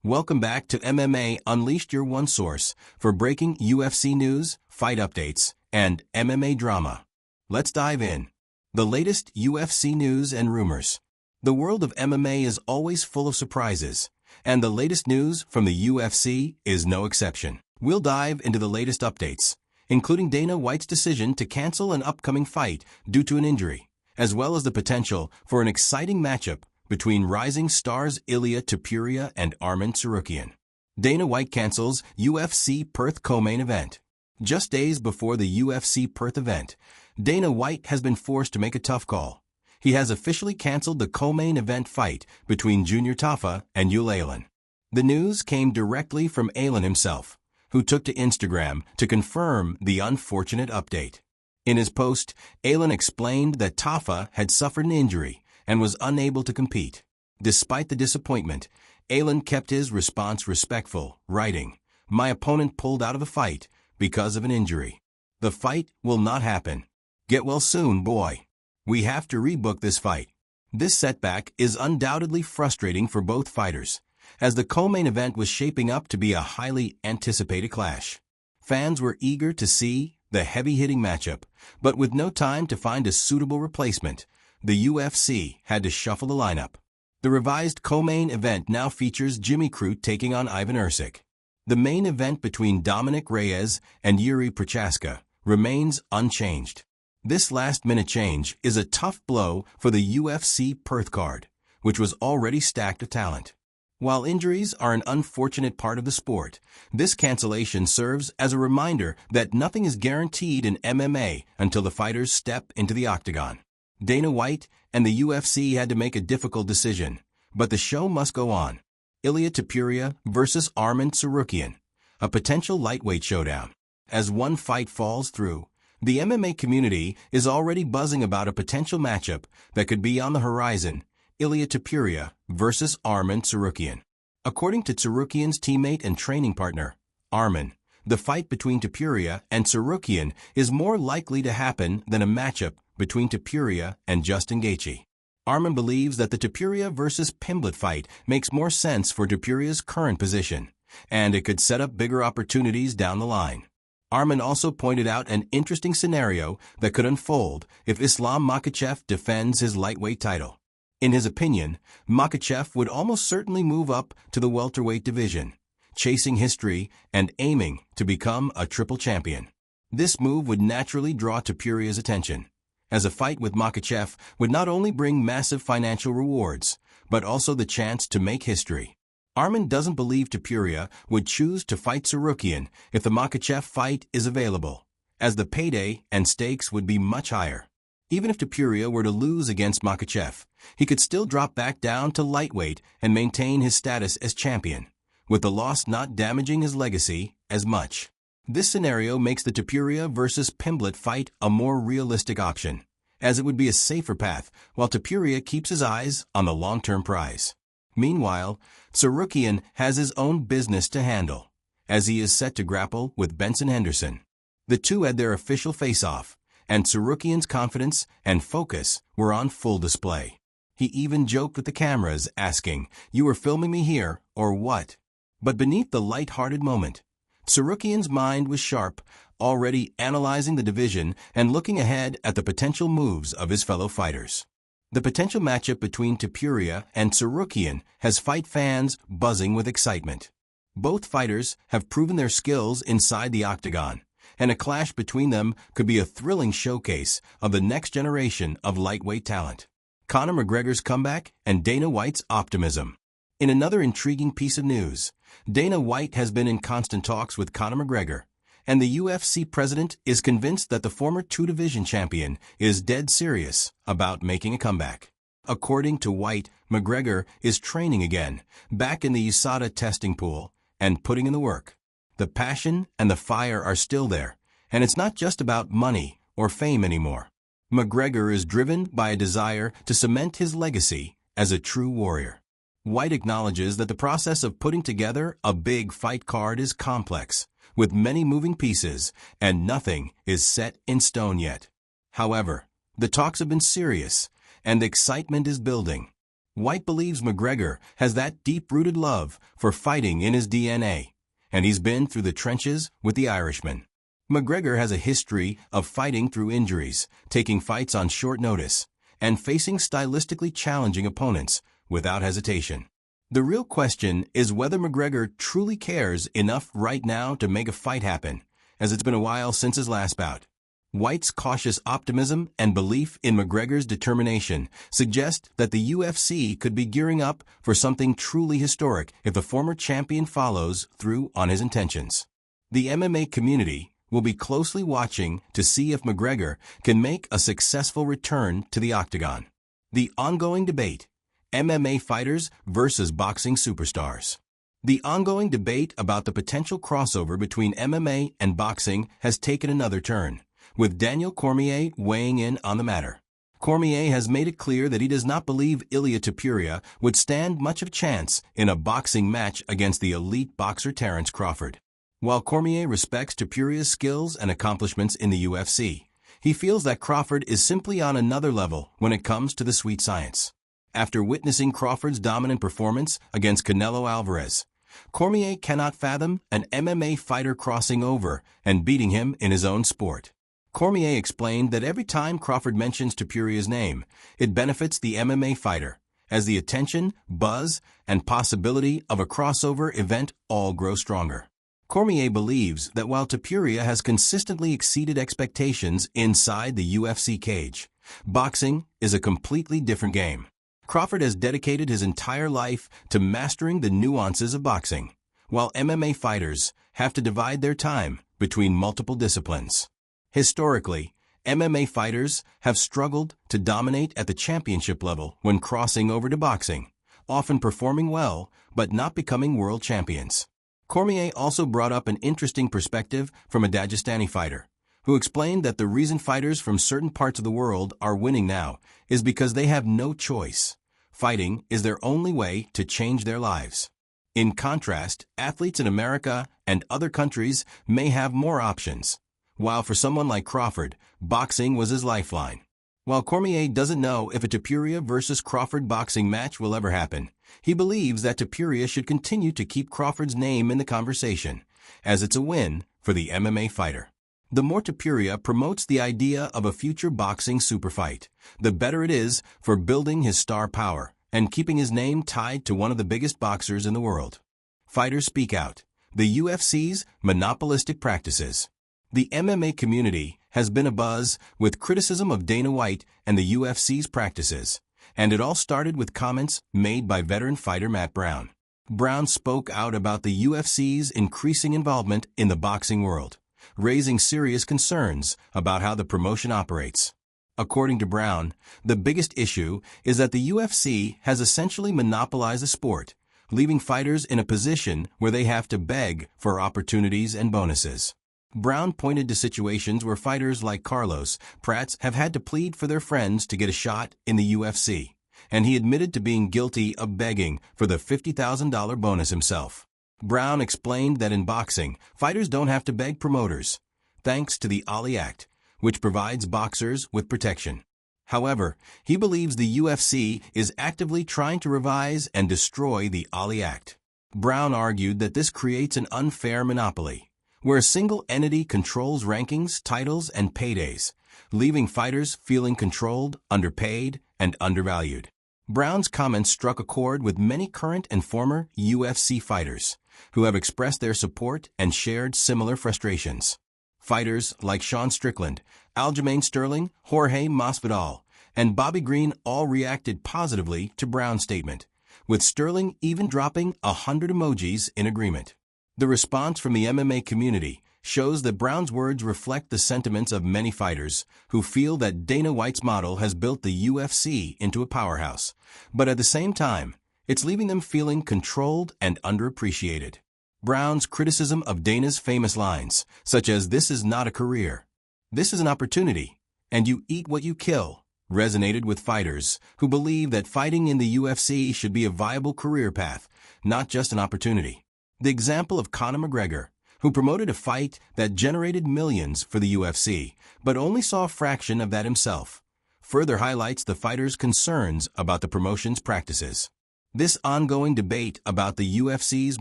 Welcome back to MMA Unleashed, your one source for breaking UFC news, fight updates, and MMA drama. Let's dive in. The latest UFC news and rumors. The world of MMA is always full of surprises, and the latest news from the UFC is no exception. We'll dive into the latest updates, including Dana White's decision to cancel an upcoming fight due to an injury, as well as the potential for an exciting matchup between rising stars Ilia Topuria and Arman Tsarukyan. Dana White cancels UFC Perth co-main event. Just days before the UFC Perth event, Dana White has been forced to make a tough call. He has officially canceled the co-main event fight between Junior Tafa and Alelan. The news came directly from Alelan himself, who took to Instagram to confirm the unfortunate update. In his post, Alelan explained that Tafa had suffered an injury and was unable to compete. Despite the disappointment, Alelan kept his response respectful, writing, "My opponent pulled out of the fight because of an injury. The fight will not happen. Get well soon, boy. We have to rebook this fight." This setback is undoubtedly frustrating for both fighters, as the co-main event was shaping up to be a highly anticipated clash. Fans were eager to see the heavy-hitting matchup, but with no time to find a suitable replacement, the UFC had to shuffle the lineup. The revised co-main event now features Jimmy Crute taking on Ivan Ercik. The main event between Dominic Reyes and Yuri Prochaska remains unchanged. This last-minute change is a tough blow for the UFC Perth card, which was already stacked with talent. While injuries are an unfortunate part of the sport, this cancellation serves as a reminder that nothing is guaranteed in MMA until the fighters step into the octagon. Dana White and the UFC had to make a difficult decision, but the show must go on. Ilia Topuria versus Arman Tsarukyan, a potential lightweight showdown. As one fight falls through, the MMA community is already buzzing about a potential matchup that could be on the horizon: Ilia Topuria versus Arman Tsarukyan. According to Tsarukyan's teammate and training partner, Arman, the fight between Topuria and Tsarukyan is more likely to happen than a matchup between Topuria and Justin Gaethje. Arman believes that the Topuria versus Pimblett fight makes more sense for Topuria's current position, and it could set up bigger opportunities down the line. Arman also pointed out an interesting scenario that could unfold if Islam Makhachev defends his lightweight title. In his opinion, Makhachev would almost certainly move up to the welterweight division, chasing history and aiming to become a triple champion. This move would naturally draw Topuria's attention, as a fight with Makhachev would not only bring massive financial rewards, but also the chance to make history. Arman doesn't believe Topuria would choose to fight Tsarukyan if the Makhachev fight is available, as the payday and stakes would be much higher. Even if Topuria were to lose against Makhachev, he could still drop back down to lightweight and maintain his status as champion, with the loss not damaging his legacy as much. This scenario makes the Topuria versus Pimblett fight a more realistic option, as it would be a safer path while Topuria keeps his eyes on the long-term prize. Meanwhile, Tsarukyan has his own business to handle, as he is set to grapple with Benson Henderson. The two had their official face-off, and Tsarukyan's confidence and focus were on full display. He even joked with the cameras, asking, "You were filming me here, or what?" But beneath the light-hearted moment, Tsarukyan's mind was sharp, already analyzing the division and looking ahead at the potential moves of his fellow fighters. The potential matchup between Topuria and Tsarukyan has fight fans buzzing with excitement. Both fighters have proven their skills inside the octagon, and a clash between them could be a thrilling showcase of the next generation of lightweight talent. Conor McGregor's comeback and Dana White's optimism. In another intriguing piece of news, Dana White has been in constant talks with Conor McGregor, and the UFC president is convinced that the former two-division champion is dead serious about making a comeback. According to White, McGregor is training again, back in the USADA testing pool, and putting in the work. The passion and the fire are still there, and it's not just about money or fame anymore. McGregor is driven by a desire to cement his legacy as a true warrior. White acknowledges that the process of putting together a big fight card is complex, with many moving pieces, and nothing is set in stone yet. However, the talks have been serious, and the excitement is building. White believes McGregor has that deep-rooted love for fighting in his DNA, and he's been through the trenches with the Irishman. McGregor has a history of fighting through injuries, taking fights on short notice, and facing stylistically challenging opponents without hesitation. The real question is whether McGregor truly cares enough right now to make a fight happen, as it's been a while since his last bout. White's cautious optimism and belief in McGregor's determination suggest that the UFC could be gearing up for something truly historic if the former champion follows through on his intentions. The MMA community will be closely watching to see if McGregor can make a successful return to the octagon. The ongoing debate: MMA fighters versus boxing superstars. The ongoing debate about the potential crossover between MMA and boxing has taken another turn, with Daniel Cormier weighing in on the matter. Cormier has made it clear that he does not believe Ilia Topuria would stand much of a chance in a boxing match against the elite boxer Terence Crawford. While Cormier respects Topuria's skills and accomplishments in the UFC, he feels that Crawford is simply on another level when it comes to the sweet science. After witnessing Crawford's dominant performance against Canelo Alvarez, Cormier cannot fathom an MMA fighter crossing over and beating him in his own sport. Cormier explained that every time Crawford mentions Topuria's name, it benefits the MMA fighter, as the attention, buzz, and possibility of a crossover event all grow stronger. Cormier believes that while Topuria has consistently exceeded expectations inside the UFC cage, boxing is a completely different game. Crawford has dedicated his entire life to mastering the nuances of boxing, while MMA fighters have to divide their time between multiple disciplines. Historically, MMA fighters have struggled to dominate at the championship level when crossing over to boxing, often performing well but not becoming world champions. Cormier also brought up an interesting perspective from a Dagestani fighter, who explained that the reason fighters from certain parts of the world are winning now is because they have no choice. Fighting is their only way to change their lives. In contrast, athletes in America and other countries may have more options, while for someone like Crawford, boxing was his lifeline. While Cormier doesn't know if a Topuria versus Crawford boxing match will ever happen, he believes that Topuria should continue to keep Crawford's name in the conversation, as it's a win for the MMA fighter. The more Topuria promotes the idea of a future boxing superfight, the better it is for building his star power and keeping his name tied to one of the biggest boxers in the world. Fighters speak out. The UFC's monopolistic practices. The MMA community has been abuzz with criticism of Dana White and the UFC's practices, and it all started with comments made by veteran fighter Matt Brown. Brown spoke out about the UFC's increasing involvement in the boxing world, raising serious concerns about how the promotion operates. According to Brown, the biggest issue is that the UFC has essentially monopolized the sport, leaving fighters in a position where they have to beg for opportunities and bonuses. Brown pointed to situations where fighters like Carlos Pratt have had to plead for their friends to get a shot in the UFC, and he admitted to being guilty of begging for the $50,000 bonus himself. Brown explained that in boxing, fighters don't have to beg promoters, thanks to the Ali Act, which provides boxers with protection. However, he believes the UFC is actively trying to revise and destroy the Ali Act. Brown argued that this creates an unfair monopoly, where a single entity controls rankings, titles, and paydays, leaving fighters feeling controlled, underpaid, and undervalued. Brown's comments struck a chord with many current and former UFC fighters, who have expressed their support and shared similar frustrations. Fighters like Sean Strickland, Aljamain Sterling, Jorge Masvidal, and Bobby Green all reacted positively to Brown's statement, with Sterling even dropping 100 emojis in agreement. The response from the MMA community shows that Brown's words reflect the sentiments of many fighters who feel that Dana White's model has built the UFC into a powerhouse, but at the same time, it's leaving them feeling controlled and underappreciated. Brown's criticism of Dana's famous lines, such as "This is not a career, this is an opportunity, and you eat what you kill," resonated with fighters who believe that fighting in the UFC should be a viable career path, not just an opportunity. The example of Conor McGregor, who promoted a fight that generated millions for the UFC, but only saw a fraction of that himself, further highlights the fighters' concerns about the promotion's practices. This ongoing debate about the UFC's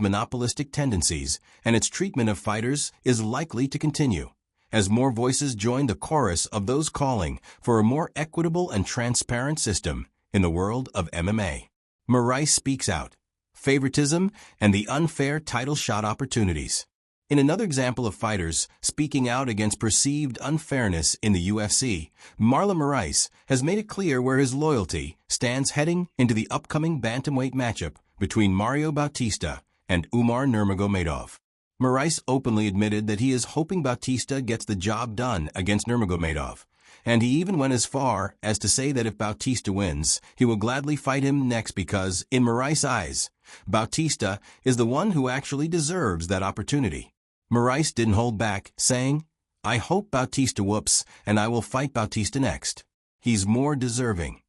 monopolistic tendencies and its treatment of fighters is likely to continue, as more voices join the chorus of those calling for a more equitable and transparent system in the world of MMA. Merab speaks out. Favoritism and the unfair title shot opportunities. In another example of fighters speaking out against perceived unfairness in the UFC, Marlon Moraes has made it clear where his loyalty stands heading into the upcoming bantamweight matchup between Mario Bautista and Umar Nurmagomedov. Moraes openly admitted that he is hoping Bautista gets the job done against Nurmagomedov, and he even went as far as to say that if Bautista wins, he will gladly fight him next because, in Moraes' eyes, Bautista is the one who actually deserves that opportunity. Moraes didn't hold back, saying, "I hope Bautista whoops, and I will fight Bautista next. He's more deserving."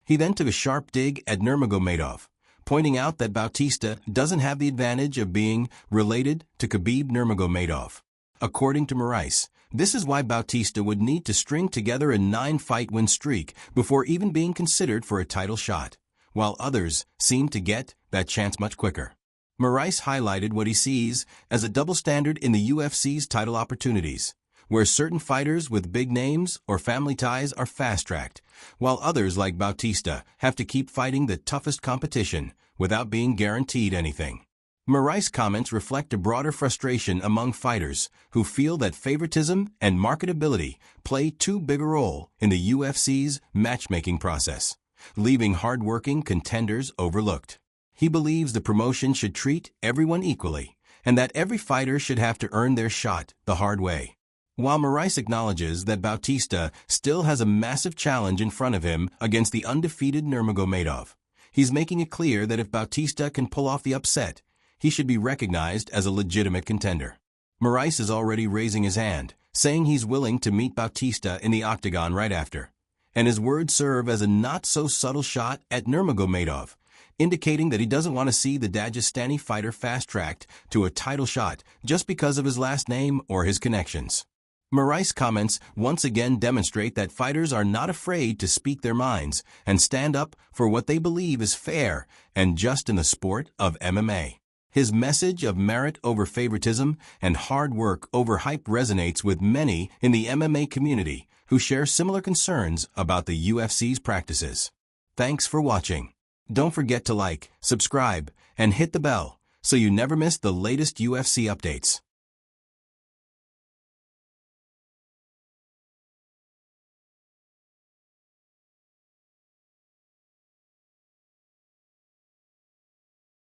He then took a sharp dig at Nurmagomedov, pointing out that Bautista doesn't have the advantage of being related to Khabib Nurmagomedov. According to Moraes, this is why Bautista would need to string together a 9-fight win streak before even being considered for a title shot, while others seem to get that chance much quicker. Moraes highlighted what he sees as a double standard in the UFC's title opportunities, where certain fighters with big names or family ties are fast-tracked, while others like Bautista have to keep fighting the toughest competition without being guaranteed anything. Moraes' comments reflect a broader frustration among fighters who feel that favoritism and marketability play too big a role in the UFC's matchmaking process, leaving hard-working contenders overlooked. He believes the promotion should treat everyone equally and that every fighter should have to earn their shot the hard way. While Moraes acknowledges that Bautista still has a massive challenge in front of him against the undefeated Nurmagomedov, he's making it clear that if Bautista can pull off the upset, he should be recognized as a legitimate contender. Moraes is already raising his hand, saying he's willing to meet Bautista in the octagon right after, and his words serve as a not-so-subtle shot at Nurmagomedov, indicating that he doesn't want to see the Dagestani fighter fast-tracked to a title shot just because of his last name or his connections. Moraes' comments once again demonstrate that fighters are not afraid to speak their minds and stand up for what they believe is fair and just in the sport of MMA. His message of merit over favoritism and hard work over hype resonates with many in the MMA community who share similar concerns about the UFC's practices. Thanks for watching. Don't forget to like, subscribe, and hit the bell so you never miss the latest UFC updates.